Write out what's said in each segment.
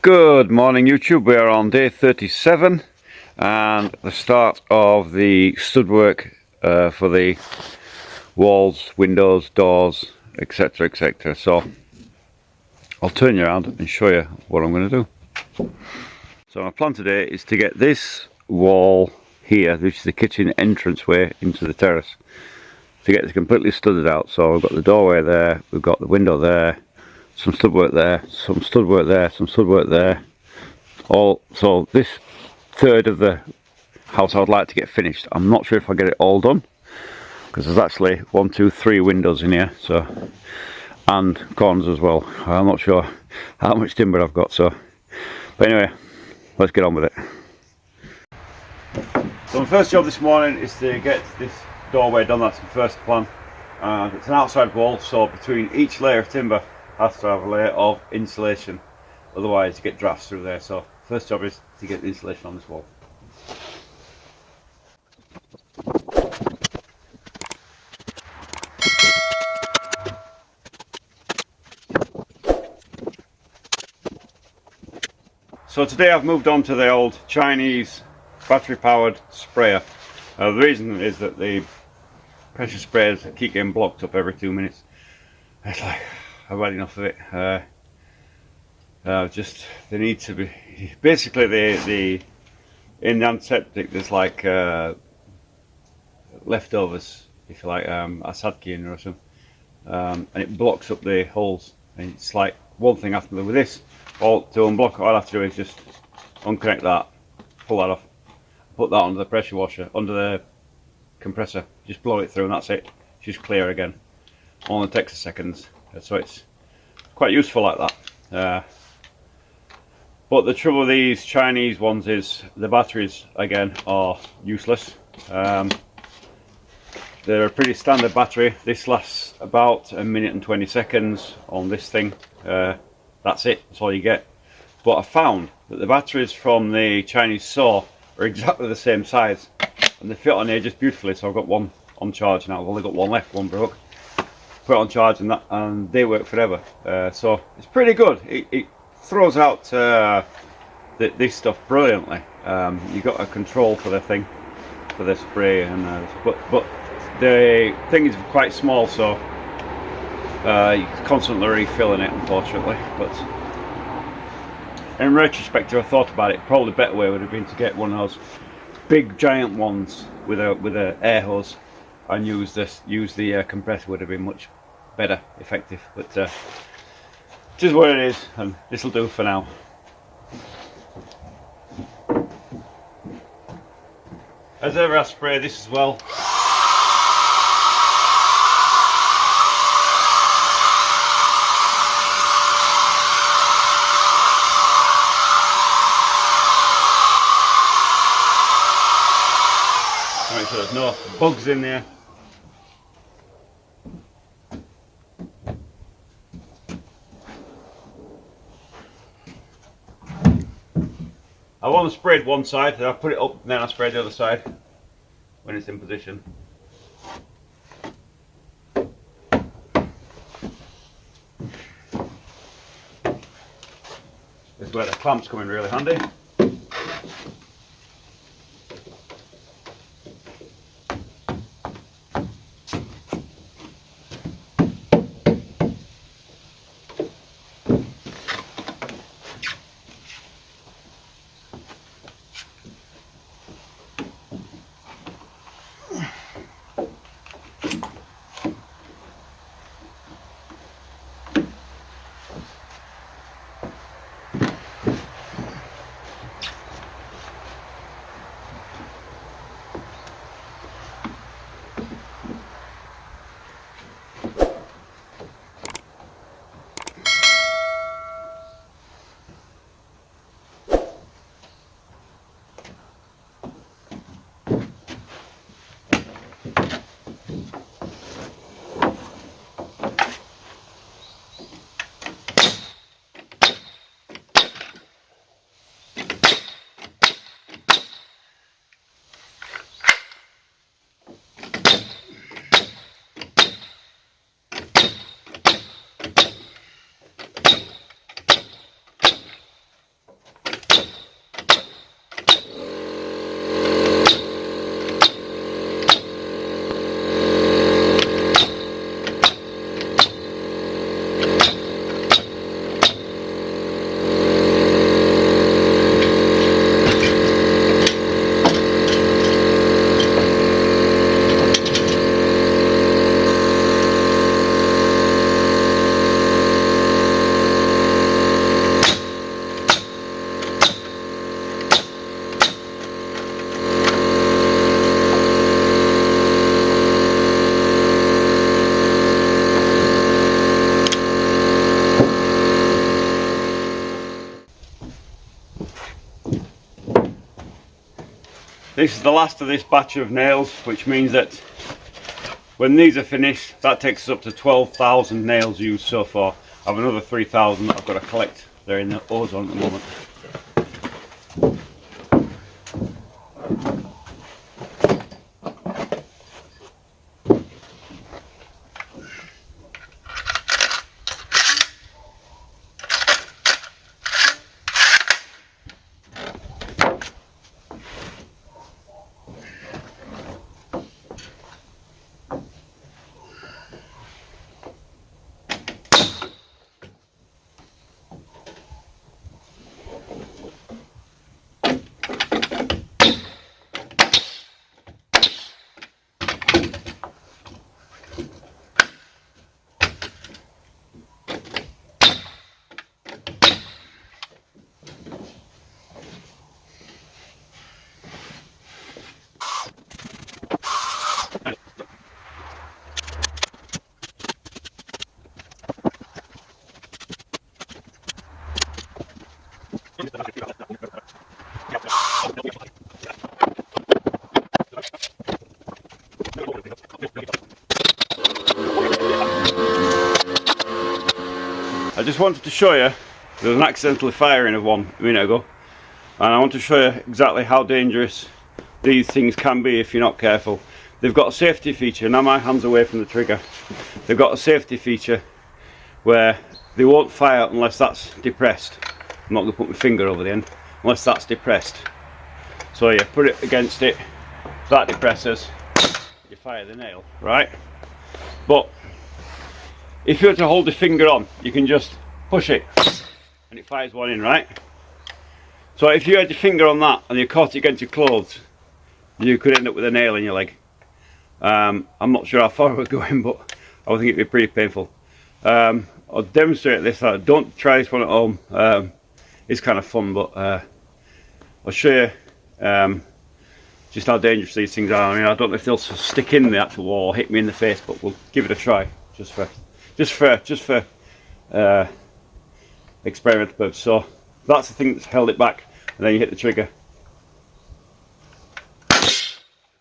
Good morning YouTube, we are on day 37 and the start of the stud work for the walls, windows, doors, etc, etc. So I'll turn you around and show you what I'm going to do. So my plan today is to get this wall here, which is the kitchen entranceway into the terrace, to get it completely studded out. So we've got the doorway there, we've got the window there, some stud work there, some stud work there, some stud work there. So this third of the house I would like to get finished. I'm not sure if I'll get it all done, because there's actually 1, 2, 3 windows in here, so, and corners as well. I'm not sure how much timber I've got, so, but anyway, let's get on with it. So my first job this morning is to get this doorway done. That's my first plan, and it's an outside wall, so between each layer of timber has to have a layer of insulation, otherwise you get drafts through there. So first job is to get the insulation on this wall. So today I've moved on to the old Chinese battery powered sprayer. The reason is that the pressure sprayers keep getting blocked up every 2 minutes. It's like, I've had enough of it. They need to be, basically the in the antiseptic there's like leftovers, if you like, asadkin or something, and it blocks up the holes, and it's like one thing after the other. With this, to unblock, all I have to do is just unconnect that, pull that off, put that under the pressure washer, under the compressor, just blow it through, and that's it. It's just clear again. Only takes a second, so it's quite useful like that. But the trouble with these Chinese ones is the batteries, again, are useless. They're a pretty standard battery. This lasts about 1 minute and 20 seconds on this thing. That's it, that's all you get. But I found that the batteries from the Chinese saw are exactly the same size, and they fit on here just beautifully. So I've got one on charge now. I've only got one left, one broke. Put it on charge and they work forever. So it's pretty good. It throws out this stuff brilliantly. You've got a control for the thing, for the spray, and but the thing is quite small, so you're constantly refilling it, unfortunately. But in retrospect, if I thought about it, probably the better way would have been to get one of those big giant ones with a air hose and use the compressor. Would have been much better effective. But it is what it is, and this will do for now. As ever, I spray this as well. Make sure there's no bugs in there. I've only sprayed one side, then I put it up, and then I spray the other side when it's in position. This is where the clamps come in really handy. This is the last of this batch of nails, which means that when these are finished, that takes us up to 12,000 nails used so far. I have another 3,000 that I've got to collect. They're in the ozone at the moment. I just wanted to show you, there was an accidental firing of one a minute ago, and I want to show you exactly how dangerous these things can be if you're not careful. They've got a safety feature. Now my hand's away from the trigger. They've got a safety feature where they won't fire unless that's depressed. I'm not going to put my finger over the end, unless that's depressed. So you put it against it, that depresses, you fire the nail, right? But if you were to hold the finger on, you can just push it and it fires one in, right? So if you had your finger on that and you caught it against your clothes, you could end up with a nail in your leg. I'm not sure how far we're going, but I would think it'd be pretty painful. I'll demonstrate this. Don't try this one at home. It's kind of fun, but I'll show you just how dangerous these things are. I mean, I don't know if they'll stick in the actual wall or hit me in the face, but we'll give it a try just for experimental purpose. So that's the thing that's held it back, and then you hit the trigger.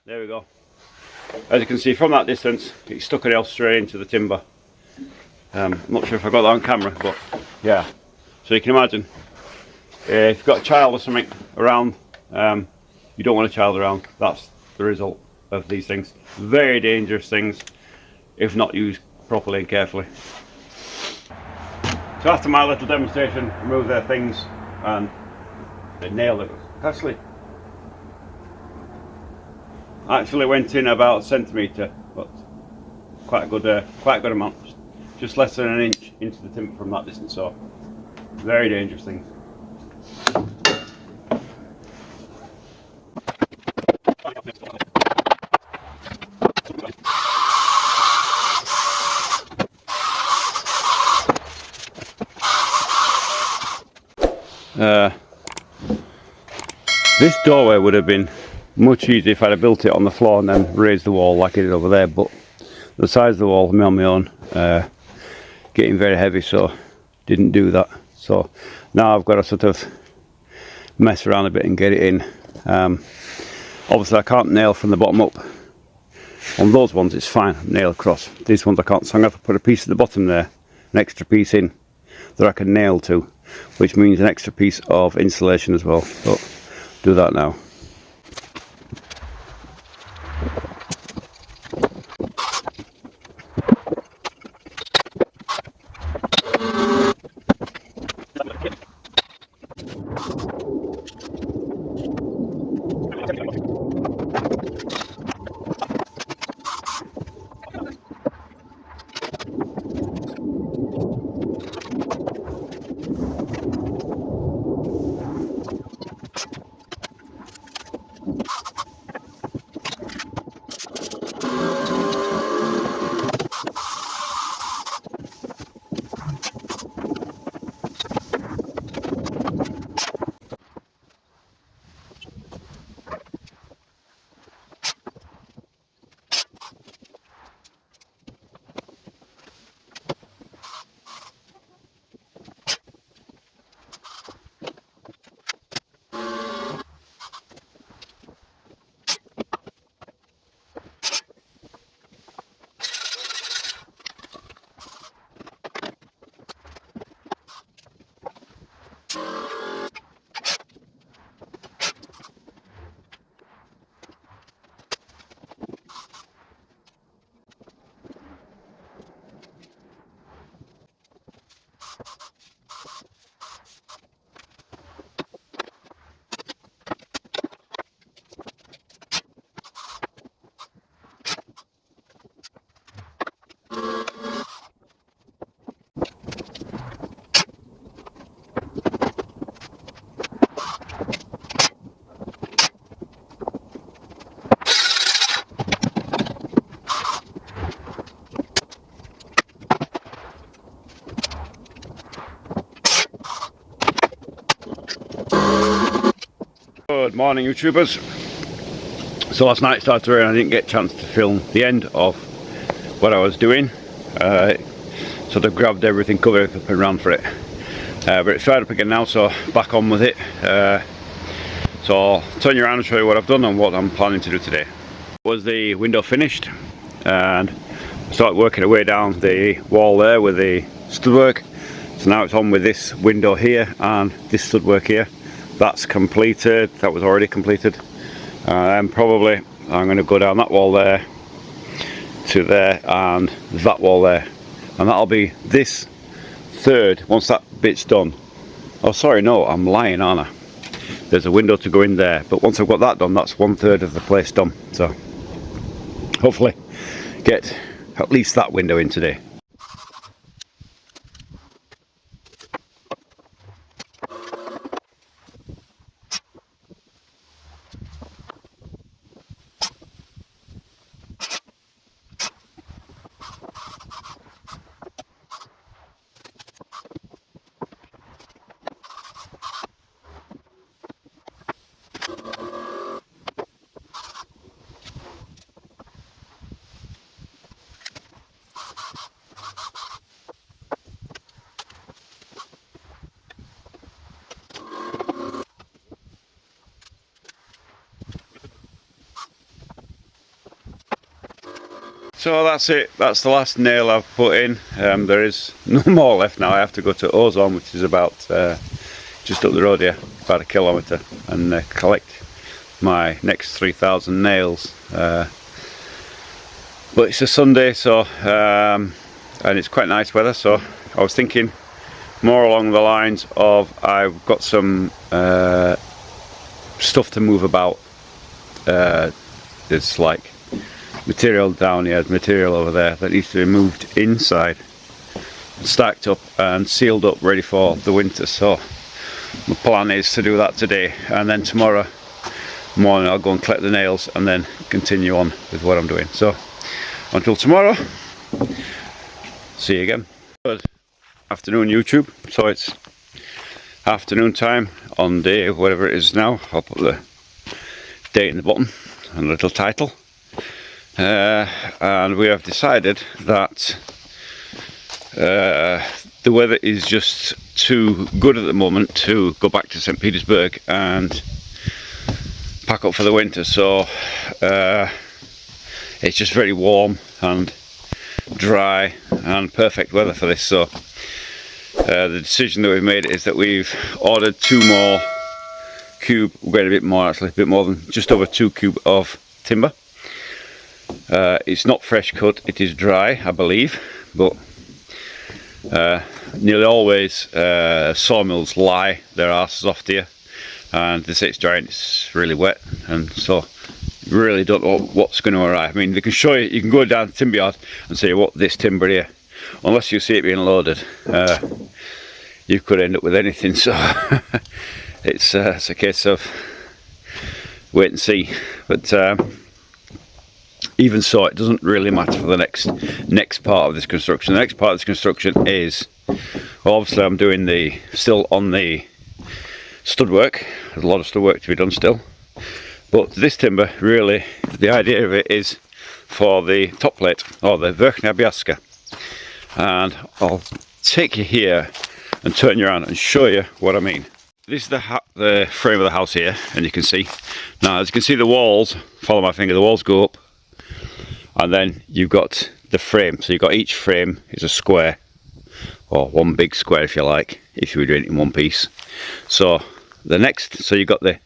There we go. As you can see from that distance, it stuck a nail straight into the timber. I'm not sure if I got that on camera, but yeah. So you can imagine, if you've got a child or something around, you don't want a child around. That's the result of these things. Very dangerous things if not used properly and carefully. So after my little demonstration, remove their things and they nailed it. Actually went in about a centimetre, but quite a good amount. Just less than an inch into the timber from that distance. So very dangerous things. This doorway would have been much easier if I'd have built it on the floor and then raised the wall like I did over there, but the size of the wall, I'm on my own, getting very heavy, so didn't do that. So now I've got to sort of mess around a bit and get it in. Obviously I can't nail from the bottom up. On those ones it's fine, nail across. These ones I can't, so I'm going to have to put a piece at the bottom there, an extra piece in that I can nail to, which means an extra piece of insulation as well. So do that now. Good morning, YouTubers. So last night it started to rain. I didn't get a chance to film the end of what I was doing. Sort of grabbed everything, covered it up and ran for it. But it's dried up again now, so back on with it. So I'll turn you around and show you what I've done and what I'm planning to do today. Was the window finished, and started working away down the wall there with the stud-work. So now it's on with this window here and this stud-work here. That's completed. That was already completed. And probably I'm going to go down that wall there to there and that wall there, and that'll be this third once that bit's done. Oh sorry, no, I'm lying, aren't I? There's a window to go in there, but once I've got that done, that's 1/3 of the place done. So hopefully get at least that window in today. So that's it, that's the last nail I've put in. There is no more left now. I have to go to Ozone, which is about just up the road here, about 1 kilometre, and collect my next 3,000 nails. But it's a Sunday, so and it's quite nice weather, so I was thinking more along the lines of I've got some stuff to move about. It's like material down here, material over there that needs to be moved inside, stacked up and sealed up, ready for the winter. So my plan is to do that today, and then tomorrow morning I'll go and collect the nails and then continue on with what I'm doing. So until tomorrow, see you again. Good afternoon, YouTube. So it's afternoon time on day whatever it is now. I'll put the date in the bottom and a little title. And we have decided that the weather is just too good at the moment to go back to St. Petersburg and pack up for the winter. So it's just very warm and dry and perfect weather for this. So the decision that we've made is that we've ordered 2 more cube, we're getting a bit more actually, a bit more than just over 2 cube of timber. It's not fresh cut, it is dry, I believe, but nearly always sawmills lie their arses off to you, and they say it's dry and it's really wet, and so you really don't know what's going to arrive. I mean, they can show you, you can go down to the timber yard and say, what, this timber here, unless you see it being loaded, you could end up with anything. So it's a case of wait and see. But even so, it doesn't really matter for the next part of this construction. The next part of this construction is, well, obviously I'm doing still on the stud work. There's a lot of stud work to be done still, but this timber, really the idea of it is for the top plate, or the Verkhnya Obvязка. And I'll take you here and turn you around and show you what I mean. This is the frame of the house here, and you can see now, as you can see, the walls, follow my finger, the walls go up, and then you've got the frame. So you've got, each frame is a square, or one big square if you like, if you were doing it in one piece. So so you've got the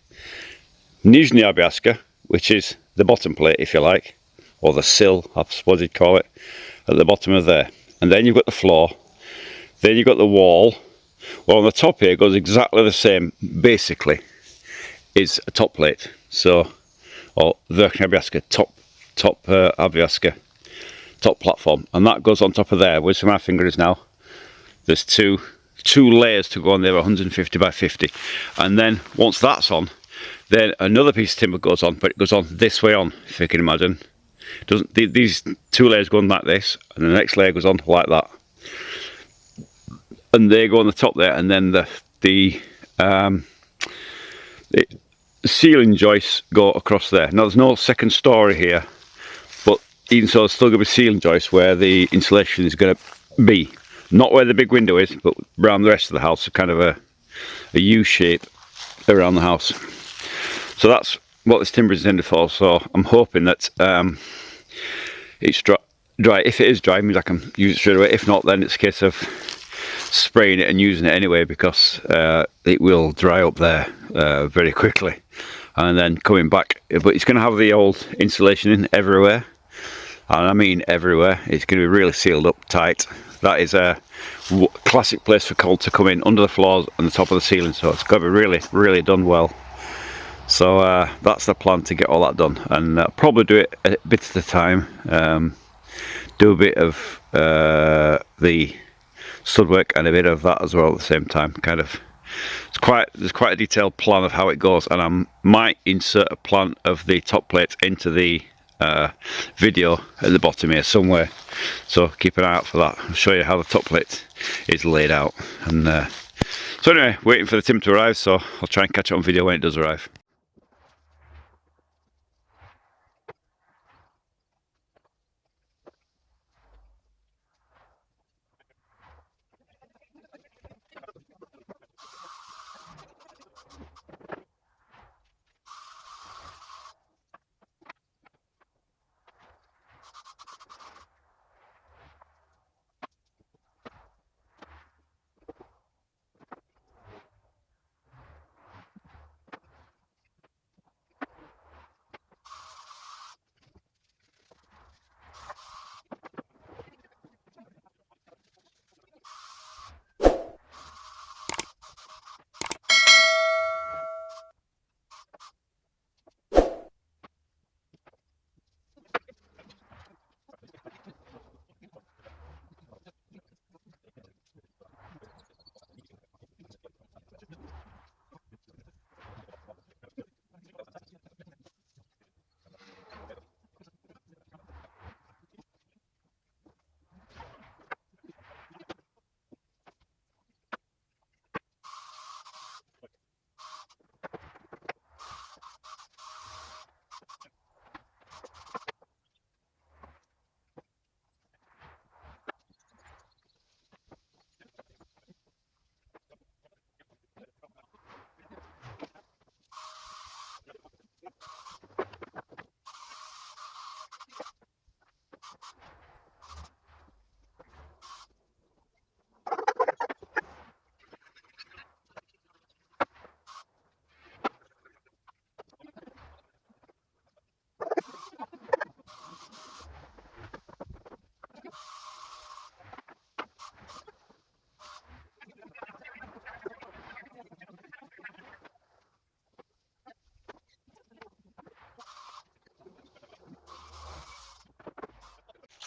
Nizhny Obvязка, which is the bottom plate if you like, or the sill, I suppose you'd call it, at the bottom of there. And then you've got the floor, then you've got the wall. Well, on the top here goes exactly the same, basically, is a top plate. So, or Verkhnya Obvязка, top Obvязка, top platform, and that goes on top of there, where my finger is now. There's two layers to go on there, 150 by 50, and then once that's on, then another piece of timber goes on, but it goes on this way on, if you can imagine. These 2 layers go on like this, and the next layer goes on like that, and they go on the top there, and then ceiling joists go across there. Now there's no second story here, but even so, there's still going to be ceiling joists where the insulation is going to be. Not where the big window is, but around the rest of the house, so kind of a U shape around the house. So that's what this timber is intended for. So I'm hoping that it's dry. If it is dry, it means I can use it straight away. If not, then it's a case of spraying it and using it anyway, because it will dry up there very quickly, and then coming back. But it's going to have the old insulation in everywhere, and I mean everywhere. It's going to be really sealed up tight. That is a classic place for cold to come in, under the floors and the top of the ceiling, so it's got to be really, really done well. So that's the plan, to get all that done, and probably do it a bit at a time. Do a bit of the stud work and a bit of that as well at the same time. Kind of, there's quite a detailed plan of how it goes, and I might insert a plan of the top plate into the video at the bottom here somewhere, so keep an eye out for that. I'll show you how the top plate is laid out. And so anyway, waiting for the timber to arrive, so I'll try and catch it on video when it does arrive.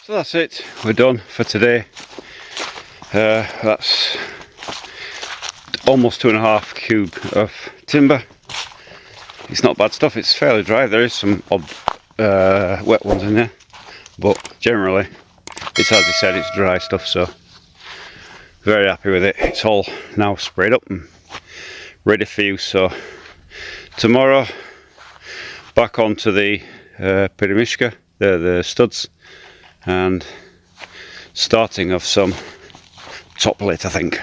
So that's it, we're done for today. That's almost 2.5 cube of timber. It's not bad stuff, it's fairly dry. There is some odd wet ones in there, but generally it's, as I said, it's dry stuff, so very happy with it. It's all now sprayed up and ready for use. So tomorrow back onto the Pyramishka, the studs, and starting of some top plate, I think.